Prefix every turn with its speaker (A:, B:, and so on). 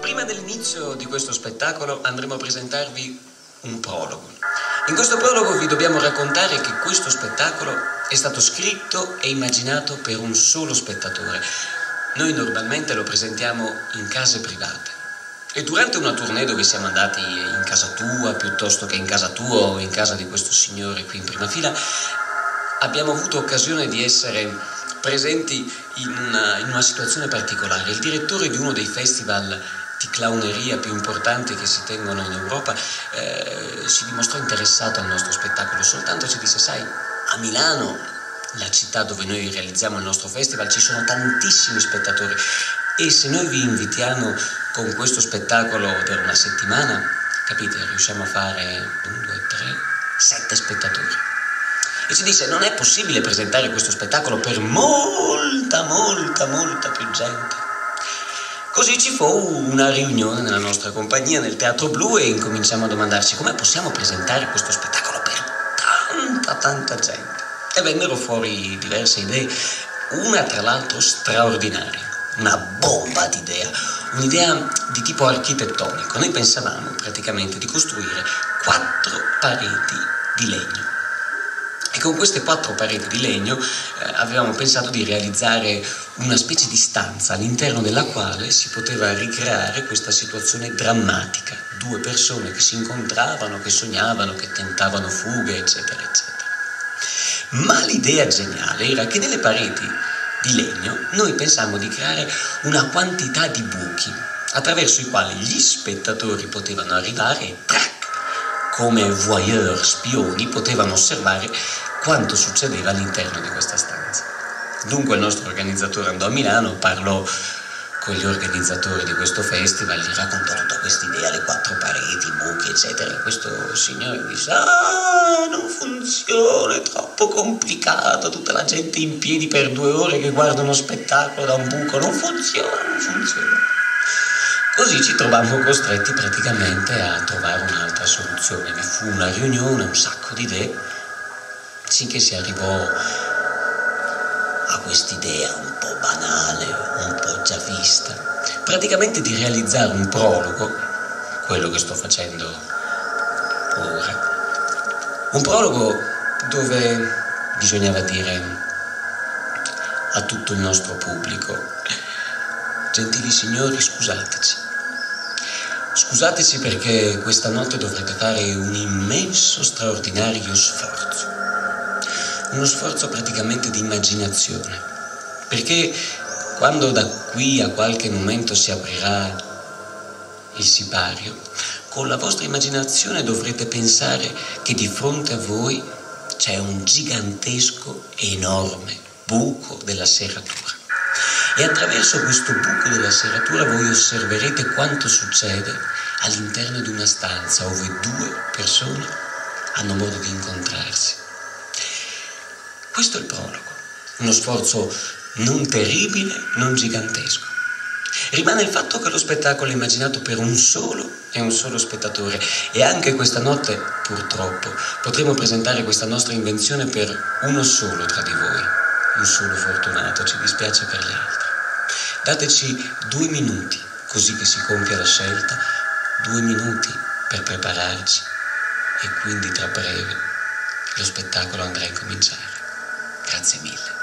A: Prima dell'inizio di questo spettacolo andremo a presentarvi un prologo. In questo prologo vi dobbiamo raccontare che questo spettacolo è stato scritto e immaginato per un solo spettatore. Noi normalmente lo presentiamo in case private. E durante una tournée dove siamo andati in casa tua piuttosto che in casa tua o in casa di questo signore qui in prima fila, abbiamo avuto occasione di essere presenti in una situazione particolare. Il direttore di uno dei festival di clowneria più importanti che si tengono in Europa si dimostrò interessato al nostro spettacolo, soltanto ci disse: sai, a Milano, la città dove noi realizziamo il nostro festival, ci sono tantissimi spettatori e se noi vi invitiamo con questo spettacolo per una settimana, capite, riusciamo a fare 1, 2, 3, 7 spettatori. E ci disse: non è possibile presentare questo spettacolo per molta più gente. Così ci fu una riunione nella nostra compagnia nel Teatro Blu e incominciamo a domandarci come possiamo presentare questo spettacolo per tanta gente. E vennero fuori diverse idee, una tra l'altro straordinaria, una bomba d'idea, un'idea di tipo architettonico. Noi pensavamo praticamente di costruire 4 pareti di legno. E con queste 4 pareti di legno avevamo pensato di realizzare una specie di stanza all'interno della quale si poteva ricreare questa situazione drammatica. 2 persone che si incontravano, che sognavano, che tentavano fughe, eccetera, eccetera. Ma l'idea geniale era che nelle pareti di legno noi pensammo di creare una quantità di buchi attraverso i quali gli spettatori potevano arrivare e come voyeur spioni potevano osservare quanto succedeva all'interno di questa stanza. Dunque il nostro organizzatore andò a Milano, parlò con gli organizzatori di questo festival, gli raccontò tutta questa idea, le 4 pareti, i buchi, eccetera. E questo signore disse: non funziona, è troppo complicato, tutta la gente in piedi per 2 ore che guarda uno spettacolo da un buco, non funziona. Così ci trovammo costretti praticamente a trovare un'altra soluzione. Vi fu una riunione, un sacco di idee, finché si arrivò a quest'idea un po' banale, un po' già vista, praticamente di realizzare un prologo, quello che sto facendo ora. Un prologo dove bisognava dire a tutto il nostro pubblico: gentili signori, scusateci perché questa notte dovrete fare un immenso, straordinario sforzo. Uno sforzo praticamente di immaginazione. Perché quando da qui a qualche momento si aprirà il sipario, con la vostra immaginazione dovrete pensare che di fronte a voi c'è un gigantesco, enorme buco della serratura. E attraverso questo buco della serratura voi osserverete quanto succede all'interno di una stanza dove 2 persone hanno modo di incontrarsi. Questo è il prologo, uno sforzo non terribile, non gigantesco. Rimane il fatto che lo spettacolo è immaginato per un solo spettatore e anche questa notte, purtroppo, potremo presentare questa nostra invenzione per uno solo tra di voi, un solo fortunato, ci dispiace per gli altri. Dateci 2 minuti, così che si compia la scelta, 2 minuti per prepararci e quindi tra breve lo spettacolo andrà a incominciare. Grazie mille.